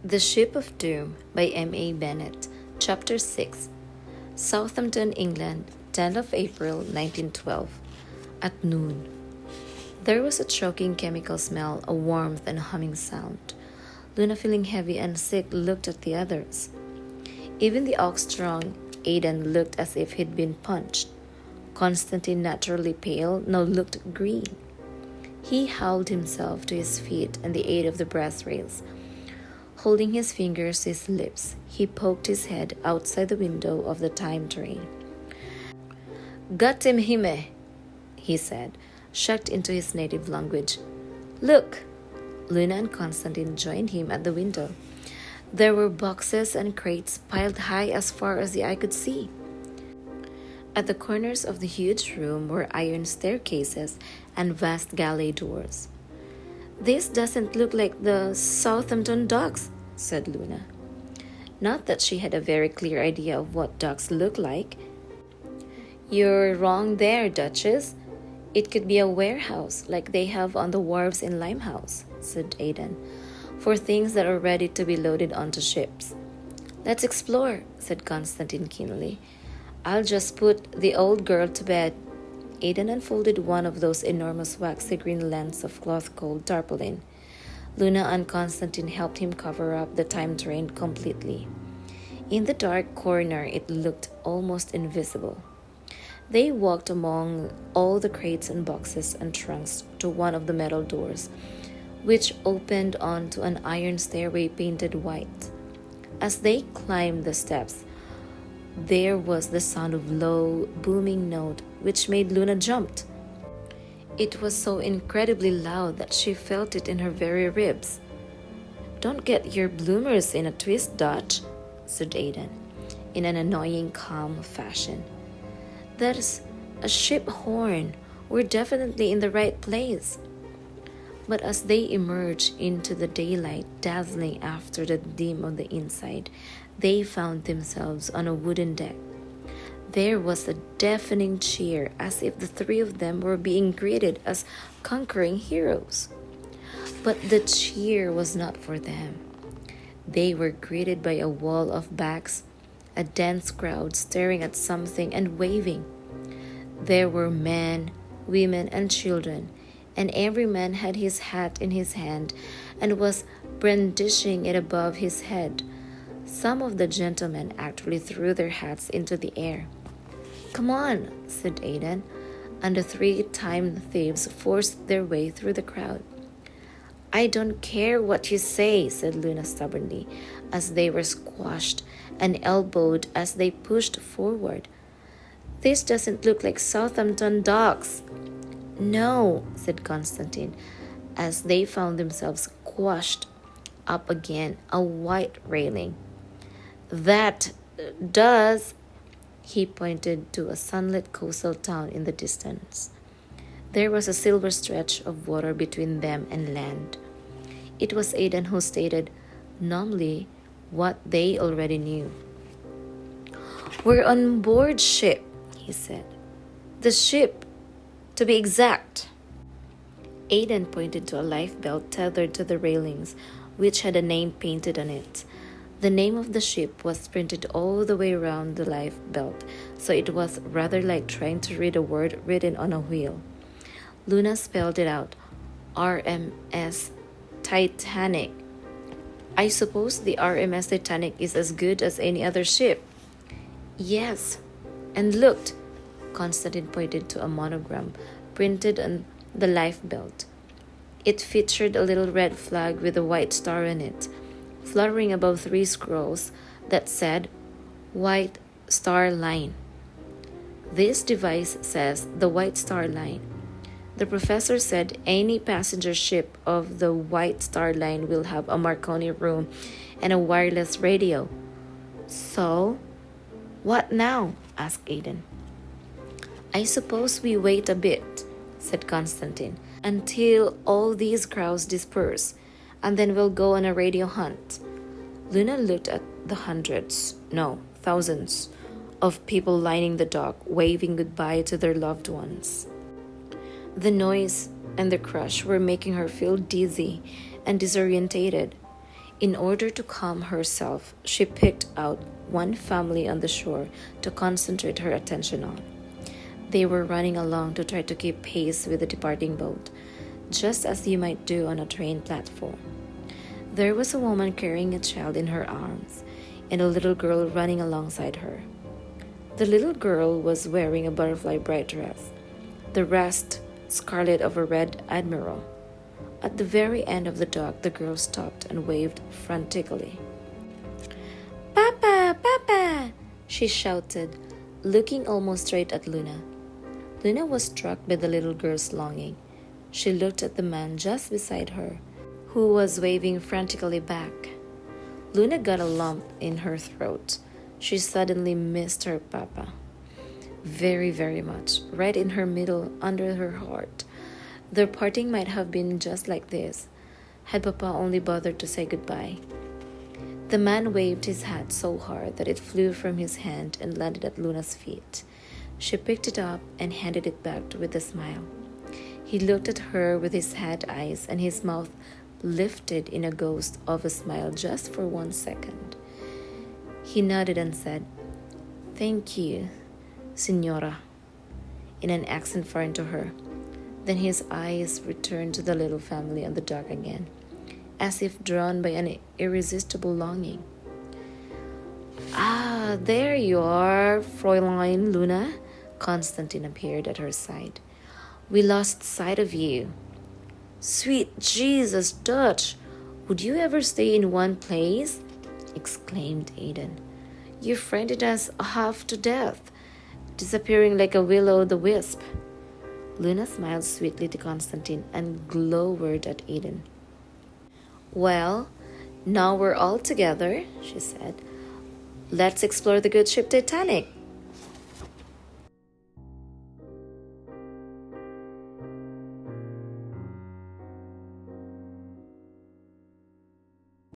The Ship of Doom by M.A. Bennett, Chapter 6, Southampton, England, 10th of April, 1912. At noon. There was a choking chemical smell, a warmth and a humming sound. Luna, feeling heavy and sick, looked at the others. Even the ox-strong Aidan looked as if he'd been punched. Constantine, naturally pale, now looked green. He howled himself to his feet and the aid of the brass rails. Holding his fingers to his lips, he poked his head outside the window of the time train. "Got him, Hime," he said, shocked into his native language. "Look!" Luna and Constantine joined him at the window. There were boxes and crates piled high as far as the eye could see. At the corners of the huge room were iron staircases and vast galley doors. "This doesn't look like the Southampton docks," said Luna. Not that she had a very clear idea of what docks look like. "You're wrong there, Duchess. It could be a warehouse like they have on the wharves in Limehouse," said Aidan, "for things that are ready to be loaded onto ships." "Let's explore," said Constantine keenly. "I'll just put the old girl to bed." Aidan unfolded one of those enormous waxy green lengths of cloth called tarpaulin. Luna and Constantine helped him cover up the time train completely. In the dark corner, it looked almost invisible. They walked among all the crates and boxes and trunks to one of the metal doors, which opened onto an iron stairway painted white. As they climbed the steps, there was the sound of low, booming note which made Luna jump. It was so incredibly loud that she felt it in her very ribs. "Don't get your bloomers in a twist, Dutch," said Aidan, in an annoying, calm fashion. "That's a ship horn. We're definitely in the right place." But as they emerged into the daylight, dazzling after the dim on the inside, they found themselves on a wooden deck. There was a deafening cheer, as if the three of them were being greeted as conquering heroes. But the cheer was not for them. They were greeted by a wall of backs, a dense crowd staring at something and waving. There were men, women, and children, and every man had his hat in his hand and was brandishing it above his head. Some of the gentlemen actually threw their hats into the air. "Come on," said Aidan, and the three time thieves forced their way through the crowd. "I don't care what you say," said Luna stubbornly, as they were squashed and elbowed as they pushed forward. "This doesn't look like Southampton docks." "No," said Constantine, as they found themselves squashed up against a white railing. "That does." He pointed to a sunlit coastal town in the distance. There was a silver stretch of water between them and land. It was Aidan who stated, numbly, what they already knew. "We're on board ship," he said. "The ship, to be exact." Aidan pointed to a lifebelt tethered to the railings, which had a name painted on it. The name of the ship was printed all the way around the lifebelt, so it was rather like trying to read a word written on a wheel. Luna spelled it out. RMS Titanic. "I suppose the RMS Titanic is as good as any other ship." "Yes, and looked." Constantine pointed to a monogram printed on the lifebelt. It featured a little red flag with a white star on it, fluttering above three scrolls that said, "White Star Line." "This device says the White Star Line. The professor said any passenger ship of the White Star Line will have a Marconi room and a wireless radio." "So, what now?" asked Aidan. "I suppose we wait a bit," said Constantine, "until all these crowds disperse, and then we'll go on a radio hunt." Luna looked at the thousands of people lining the dock, waving goodbye to their loved ones. The noise and the crush were making her feel dizzy and disorientated. In order to calm herself, she picked out one family on the shore to concentrate her attention on. They were running along to try to keep pace with the departing boat, just as you might do on a train platform. There was a woman carrying a child in her arms, and a little girl running alongside her. The little girl was wearing a butterfly bright dress, the rest scarlet of a red admiral. At the very end of the dock, the girl stopped and waved frantically. "Papa! Papa!" she shouted, looking almost straight at Luna. Luna was struck by the little girl's longing. She looked at the man just beside her, who was waving frantically back. Luna got a lump in her throat. She suddenly missed her papa. Very, very much, right in her middle, under her heart. Their parting might have been just like this, had Papa only bothered to say goodbye. The man waved his hat so hard that it flew from his hand and landed at Luna's feet. She picked it up and handed it back with a smile. He looked at her with his sad eyes, and his mouth lifted in a ghost of a smile just for 1 second. He nodded and said, "Thank you, Signora," in an accent foreign to her. Then his eyes returned to the little family on the dock again, as if drawn by an irresistible longing. "Ah, there you are, Fräulein Luna." Constantine appeared at her side. "We lost sight of you." "Sweet Jesus, Dutch! Would you ever stay in one place?" exclaimed Aidan. "You frightened us half to death, disappearing like a will-o'-the-wisp." Luna smiled sweetly to Constantine and glowered at Aidan. "Well, now we're all together," she said. "Let's explore the good ship Titanic."